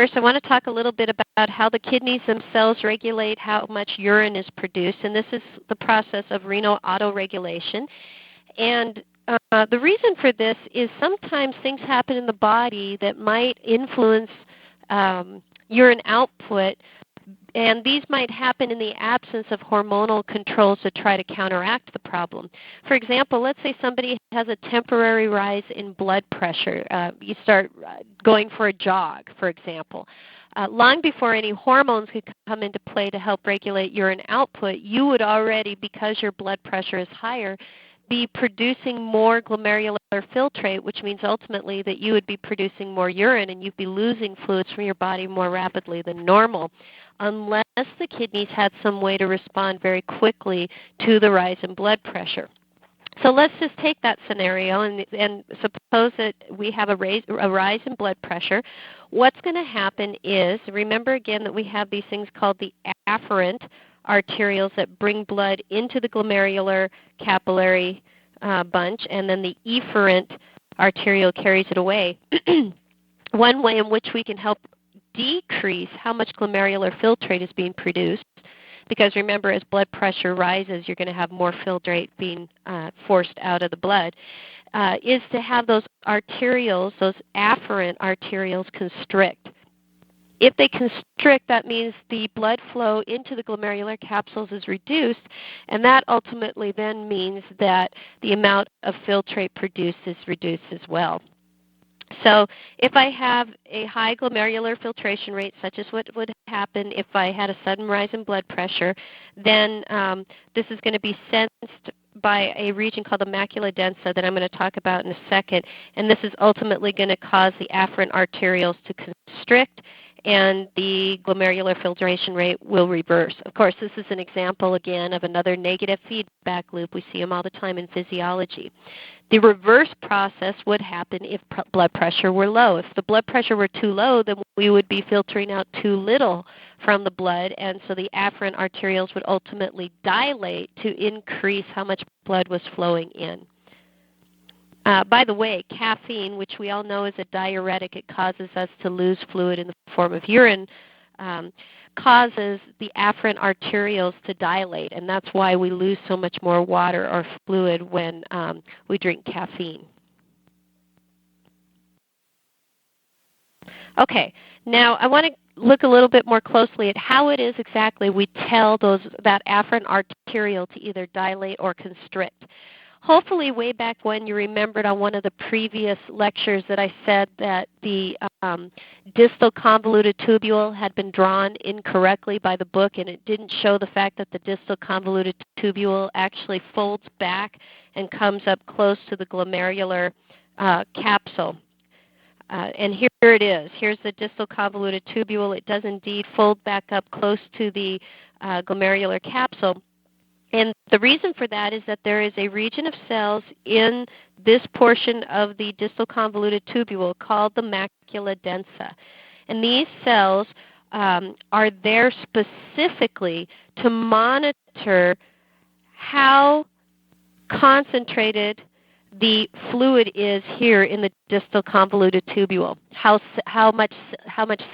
first, I want to talk a little bit about how the kidneys themselves regulate how much urine is produced, and this is the process of renal autoregulation. And the reason for this is sometimes things happen in the body that might influence urine output, and these might happen in the absence of hormonal controls to try to counteract the problem. For example, let's say somebody has a temporary rise in blood pressure. You start going for a jog, for example. Long before any hormones could come into play to help regulate urine output, you would already, because your blood pressure is higher, be producing more glomerular filtrate, which means ultimately that you would be producing more urine and you'd be losing fluids from your body more rapidly than normal, unless the kidneys had some way to respond very quickly to the rise in blood pressure. So let's just take that scenario and suppose that we have a rise in blood pressure. What's going to happen is, remember again that we have these things called the afferent arterioles that bring blood into the glomerular capillary bunch, and then the efferent arteriole carries it away. One way in which we can help decrease how much glomerular filtrate is being produced, because remember, as blood pressure rises, you're going to have more filtrate being forced out of the blood, is to have those arterioles, those afferent arterioles, constrict. If they constrict, that means the blood flow into the glomerular capsules is reduced, and that ultimately then means that the amount of filtrate produced is reduced as well. So if I have a high glomerular filtration rate, such as what would happen if I had a sudden rise in blood pressure, then this is going to be sensed by a region called the macula densa that I'm going to talk about in a second, and this is ultimately going to cause the afferent arterioles to constrict, and the glomerular filtration rate will reverse. Of course, this is an example, again, of another negative feedback loop. We see them all the time in physiology. The reverse process would happen if blood pressure were low. If the blood pressure were too low, then we would be filtering out too little from the blood, and so the afferent arterioles would ultimately dilate to increase how much blood was flowing in. By the way, caffeine, which we all know is a diuretic, it causes us to lose fluid in the form of urine, causes the afferent arterioles to dilate, and that's why we lose so much more water or fluid when we drink caffeine. Okay, now I want to look a little bit more closely at how it is exactly we tell that afferent arteriole to either dilate or constrict. Hopefully way back when you remembered on one of the previous lectures that I said that the distal convoluted tubule had been drawn incorrectly by the book, and it didn't show the fact that the distal convoluted tubule actually folds back and comes up close to the glomerular capsule. And here it is. Here's the distal convoluted tubule. It does indeed fold back up close to the glomerular capsule. And the reason for that is that there is a region of cells in this portion of the distal convoluted tubule called the macula densa. And these cells are there specifically to monitor how concentrated the fluid is here in the distal convoluted tubule, how much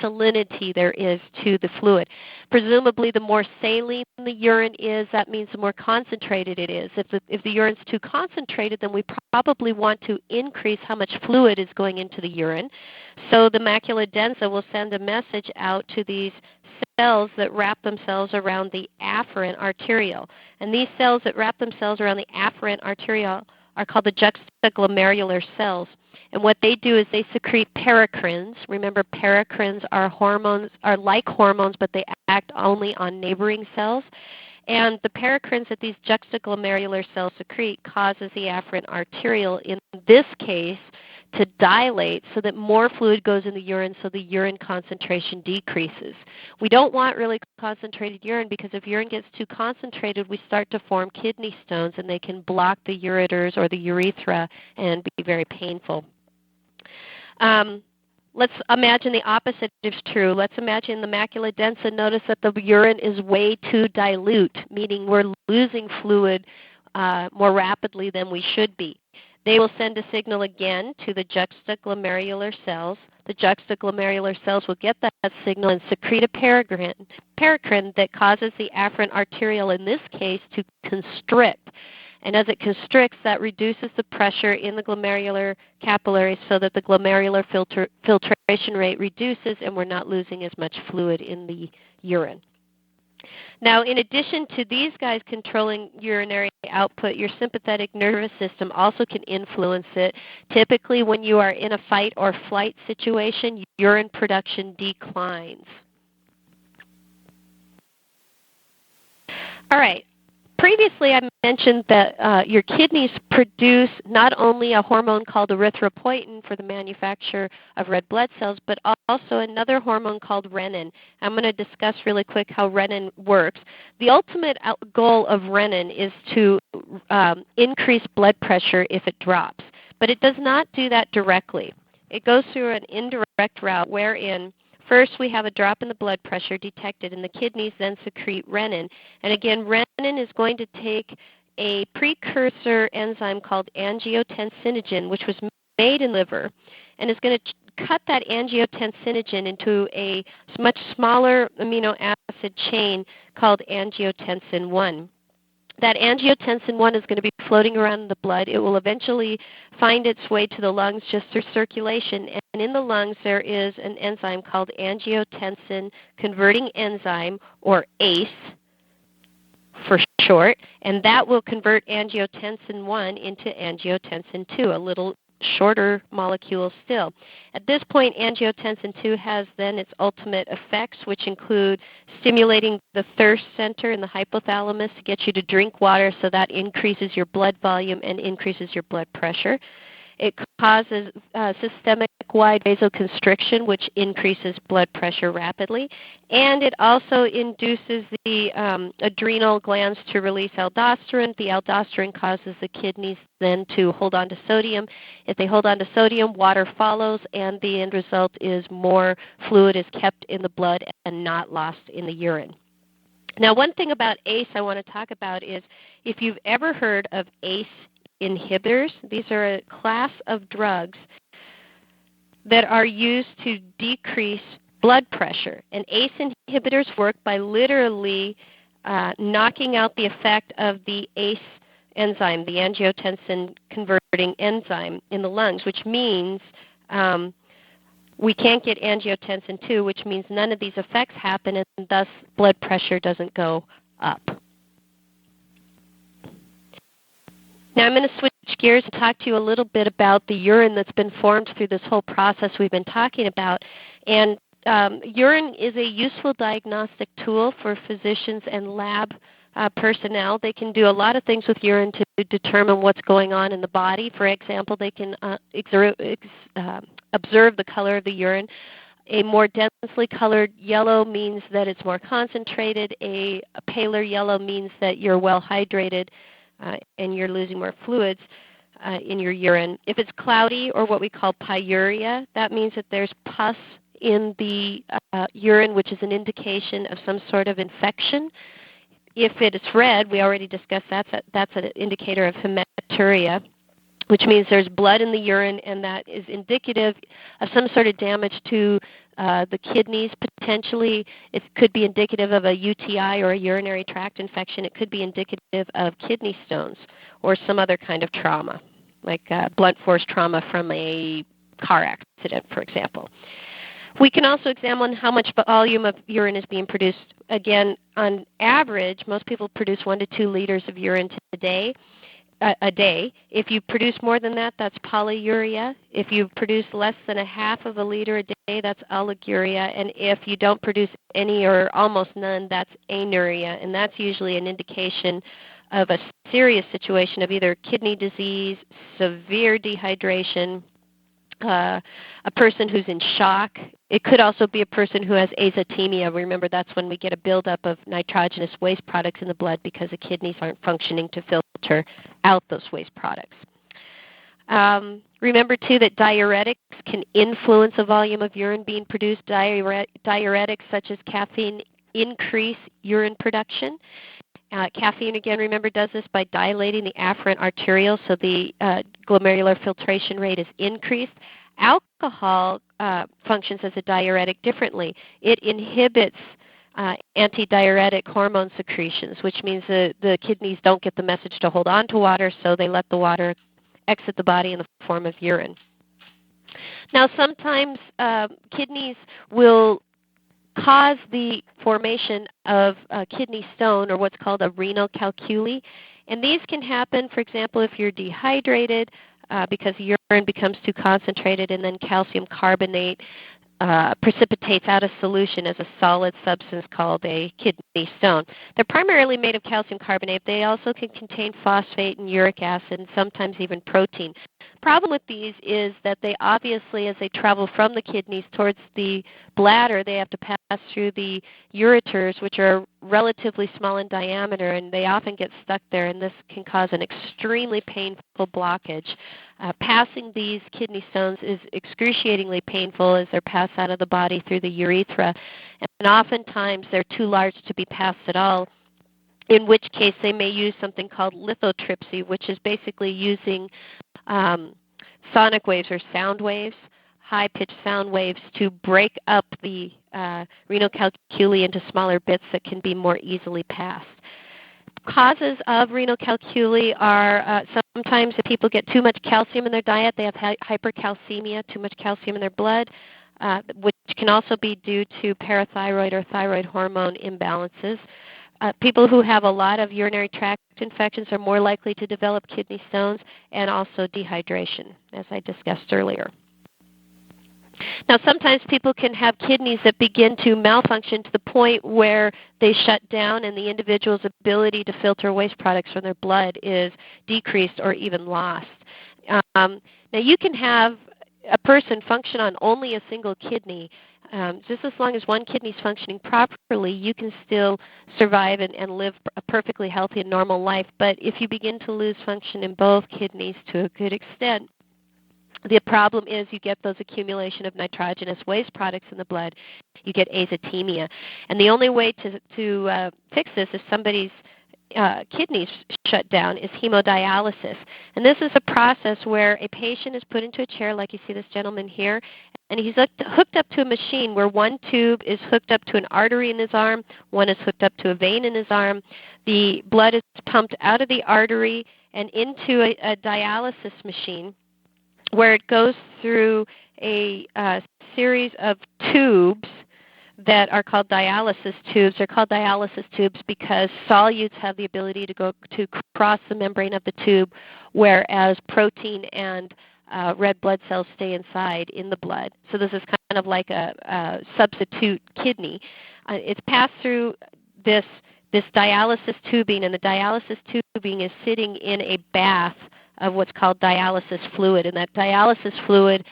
salinity there is to the fluid. Presumably, the more saline the urine is, that means the more concentrated it is. If the urine's too concentrated, then we probably want to increase how much fluid is going into the urine. So the macula densa will send a message out to these cells that wrap themselves around the afferent arteriole. And these cells that wrap themselves around the afferent arteriole are called the juxtaglomerular cells. And what they do is they secrete paracrines. Remember, paracrines are like hormones, but they act only on neighboring cells. And the paracrines that these juxtaglomerular cells secrete causes the afferent arteriole, in this case, to dilate so that more fluid goes in the urine, so the urine concentration decreases. We don't want really concentrated urine, because if urine gets too concentrated, we start to form kidney stones, and they can block the ureters or the urethra and be very painful. Let's imagine the opposite is true. Let's imagine the macula densa. Notice that the urine is way too dilute, meaning we're losing fluid more rapidly than we should be. They will send a signal again to the juxtaglomerular cells. the juxtaglomerular cells will get that signal and secrete a paracrine that causes the afferent arteriole, in this case, to constrict. And as it constricts, that reduces the pressure in the glomerular capillaries so that the glomerular filtration rate reduces and we're not losing as much fluid in the urine. Now, in addition to these guys controlling urinary output, your sympathetic nervous system also can influence it. Typically, when you are in a fight or flight situation, urine production declines. All right. Previously, I mentioned that your kidneys produce not only a hormone called erythropoietin for the manufacture of red blood cells, but also another hormone called renin. I'm going to discuss really quick how renin works. The ultimate goal of renin is to increase blood pressure if it drops, but it does not do that directly. It goes through an indirect route wherein first, we have a drop in the blood pressure detected, and the kidneys then secrete renin. And again, renin is going to take a precursor enzyme called angiotensinogen, which was made in liver, and is going to cut that angiotensinogen into a much smaller amino acid chain called angiotensin 1. That angiotensin 1 is going to be floating around in the blood. It will eventually find its way to the lungs just through circulation. And in the lungs, there is an enzyme called angiotensin converting enzyme, or ACE for short, and that will convert angiotensin 1 into angiotensin 2, a little shorter molecule still. At this point, angiotensin 2 has then its ultimate effects, which include stimulating the thirst center in the hypothalamus to get you to drink water, so that increases your blood volume and increases your blood pressure. It causes systemic-wide vasoconstriction, which increases blood pressure rapidly. And it also induces the adrenal glands to release aldosterone. The aldosterone causes the kidneys then to hold on to sodium. If they hold on to sodium, water follows, and the end result is more fluid is kept in the blood and not lost in the urine. Now, one thing about ACE I want to talk about is if you've ever heard of ACE inhibitors, these are a class of drugs that are used to decrease blood pressure. And ACE inhibitors work by literally knocking out the effect of the ACE enzyme, the angiotensin converting enzyme in the lungs, which means we can't get angiotensin 2, which means none of these effects happen, and thus blood pressure doesn't go up. Now I'm going to switch gears and talk to you a little bit about the urine that's been formed through this whole process we've been talking about. And urine is a useful diagnostic tool for physicians and lab personnel. They can do a lot of things with urine to determine what's going on in the body. For example, they can observe the color of the urine. A more densely colored yellow means that it's more concentrated. A paler yellow means that you're well hydrated and you're losing more fluids in your urine. If it's cloudy, or what we call pyuria, that means that there's pus in the urine, which is an indication of some sort of infection. If it is red, we already discussed that's an indicator of hematuria, which means there's blood in the urine, and that is indicative of some sort of damage to the kidneys. Potentially, it could be indicative of a UTI or a urinary tract infection. It could be indicative of kidney stones or some other kind of trauma, like blunt force trauma from a car accident, for example. We can also examine how much volume of urine is being produced. Again, on average, most people produce 1 to 2 liters of urine a day. If you produce more than that, that's polyuria. If you produce less than a half of a liter a day, that's oliguria. And if you don't produce any or almost none, that's anuria. And that's usually an indication of a serious situation of either kidney disease, severe dehydration, a person who's in shock. It could also be a person who has azotemia. Remember, that's when we get a buildup of nitrogenous waste products in the blood because the kidneys aren't functioning to filter out those waste products. Remember, too, that diuretics can influence the volume of urine being produced. Diuretics such as caffeine increase urine production. Caffeine, again, remember, does this by dilating the afferent arteriole, so the glomerular filtration rate is increased. Alcohol functions as a diuretic differently. It inhibits antidiuretic hormone secretions, which means the kidneys don't get the message to hold on to water, so they let the water exit the body in the form of urine. Now, sometimes kidneys will cause the formation of kidney stone, or what's called a renal calculi. And these can happen, for example, if you're dehydrated because urine becomes too concentrated, and then calcium carbonate precipitates out of solution as a solid substance called a kidney stone. They're primarily made of calcium carbonate. They also can contain phosphate and uric acid and sometimes even protein. Problem with these is that they obviously, as they travel from the kidneys towards the bladder, they have to pass through the ureters, which are relatively small in diameter, and they often get stuck there, and this can cause an extremely painful blockage. Passing these kidney stones is excruciatingly painful as they're passed out of the body through the urethra, and oftentimes they're too large to be passed at all, in which case they may use something called lithotripsy, which is basically using sonic waves or sound waves, high-pitched sound waves, to break up the renal calculi into smaller bits that can be more easily passed. Causes of renal calculi are sometimes if people get too much calcium in their diet, they have hypercalcemia, too much calcium in their blood, which can also be due to parathyroid or thyroid hormone imbalances. People who have a lot of urinary tract infections are more likely to develop kidney stones, and also dehydration, as I discussed earlier. Now, sometimes people can have kidneys that begin to malfunction to the point where they shut down and the individual's ability to filter waste products from their blood is decreased or even lost. Now, you can have a person function on only a single kidney. Just as long as one kidney is functioning properly, you can still survive and live a perfectly healthy and normal life. But if you begin to lose function in both kidneys to a good extent, the problem is you get those accumulation of nitrogenous waste products in the blood. You get azotemia. And the only way to fix this if somebody's kidneys shut down is hemodialysis. And this is a process where a patient is put into a chair, like you see this gentleman here, and he's hooked up to a machine where one tube is hooked up to an artery in his arm, one is hooked up to a vein in his arm. The blood is pumped out of the artery and into a dialysis machine, where it goes through a series of tubes that are called dialysis tubes. They're called dialysis tubes because solutes have the ability to cross the membrane of the tube, whereas protein and red blood cells stay inside in the blood. So this is kind of like a substitute kidney. It's passed through this dialysis tubing, and the dialysis tubing is sitting in a bath of what's called dialysis fluid, and that dialysis fluid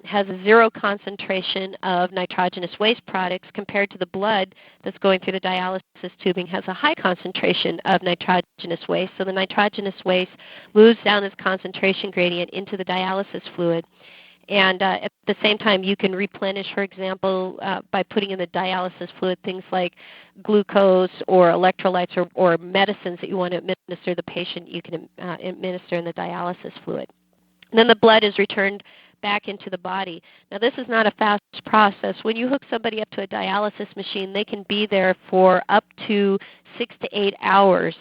has a zero concentration of nitrogenous waste products compared to the blood that's going through the dialysis tubing has a high concentration of nitrogenous waste. So the nitrogenous waste moves down this concentration gradient into the dialysis fluid. And at the same time, you can replenish, for example, by putting in the dialysis fluid things like glucose or electrolytes or medicines that you want to administer to the patient, you can administer in the dialysis fluid. And then the blood is returned back into the body. Now, this is not a fast process. When you hook somebody up to a dialysis machine, they can be there for up to 6 to 8 hours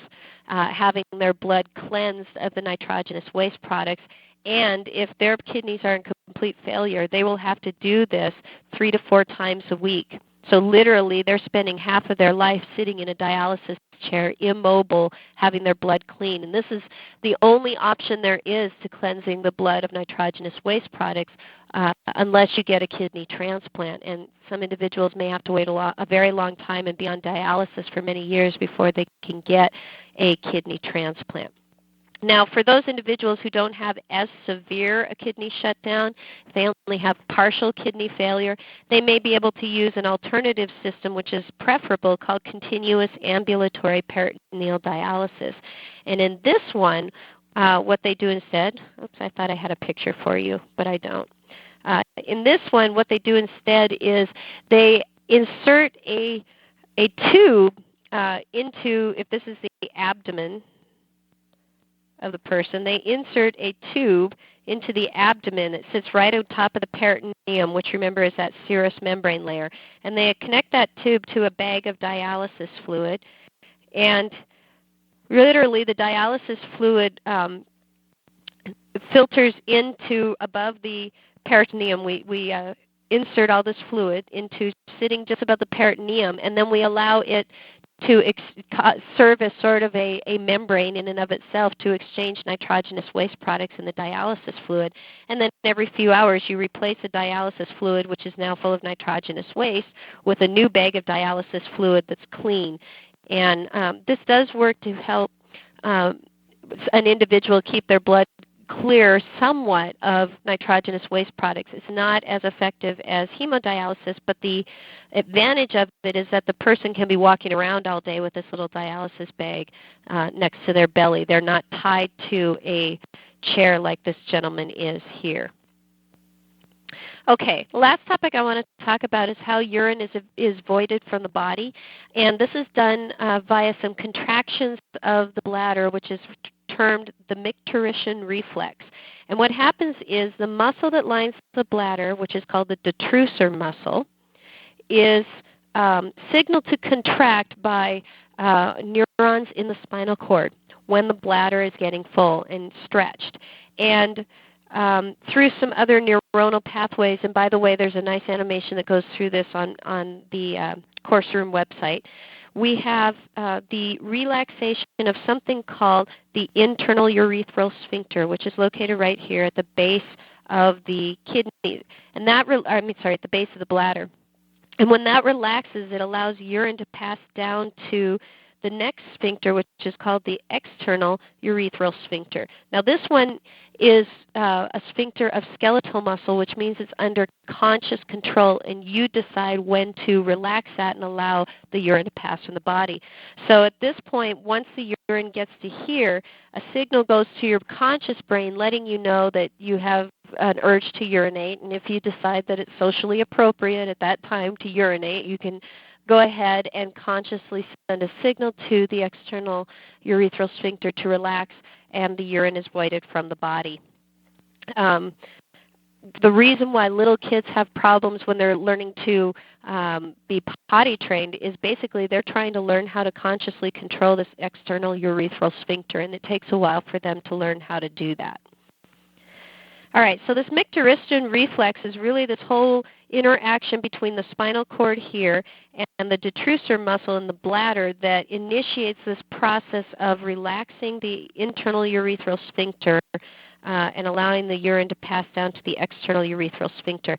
having their blood cleansed of the nitrogenous waste products. And if their kidneys are in complete failure, they will have to do this 3 to 4 times a week. So literally, they're spending half of their life sitting in a dialysis chair, immobile, having their blood clean. And this is the only option there is to cleansing the blood of nitrogenous waste products unless you get a kidney transplant. And some individuals may have to wait a very long time and be on dialysis for many years before they can get a kidney transplant. Now, for those individuals who don't have as severe a kidney shutdown, if they only have partial kidney failure, they may be able to use an alternative system, which is preferable, called continuous ambulatory peritoneal dialysis. And in this one, what they do instead, oops, I thought I had a picture for you, but I don't. In this one, what they do instead is they insert a tube into, if this is the abdomen, of the person, they insert a tube into the abdomen that sits right on top of the peritoneum, which remember is that serous membrane layer. And they connect that tube to a bag of dialysis fluid. And literally the dialysis fluid filters into above the peritoneum. We insert all this fluid into sitting just above the peritoneum, and then we allow it to serve as sort of a membrane in and of itself to exchange nitrogenous waste products in the dialysis fluid. And then every few hours you replace the dialysis fluid, which is now full of nitrogenous waste, with a new bag of dialysis fluid that's clean. And this does work to help an individual keep their blood clear somewhat of nitrogenous waste products. It's not as effective as hemodialysis, but the advantage of it is that the person can be walking around all day with this little dialysis bag next to their belly. They're not tied to a chair like this gentleman is here. Okay, the last topic I want to talk about is how urine is voided from the body. And this is done via some contractions of the bladder, which is termed the micturition reflex. And what happens is the muscle that lines the bladder, which is called the detrusor muscle, is signaled to contract by neurons in the spinal cord when the bladder is getting full and stretched. And through some other neuronal pathways, and by the way, there's a nice animation that goes through this on the Course Room website, we have the relaxation of something called the internal urethral sphincter, which is located right here at the base of the kidney, and at the base of the bladder. And when that relaxes, it allows urine to pass down to the next sphincter, which is called the external urethral sphincter. Now this one is a sphincter of skeletal muscle, which means it's under conscious control, and you decide when to relax that and allow the urine to pass from the body. So at this point, once the urine gets to here, a signal goes to your conscious brain letting you know that you have an urge to urinate, and if you decide that it's socially appropriate at that time to urinate, you can go ahead and consciously send a signal to the external urethral sphincter to relax, and the urine is voided from the body. The reason why little kids have problems when they're learning to be potty trained is basically they're trying to learn how to consciously control this external urethral sphincter, and it takes a while for them to learn how to do that. All right, so this micturition reflex is really this whole interaction between the spinal cord here and the detrusor muscle in the bladder that initiates this process of relaxing the internal urethral sphincter and allowing the urine to pass down to the external urethral sphincter.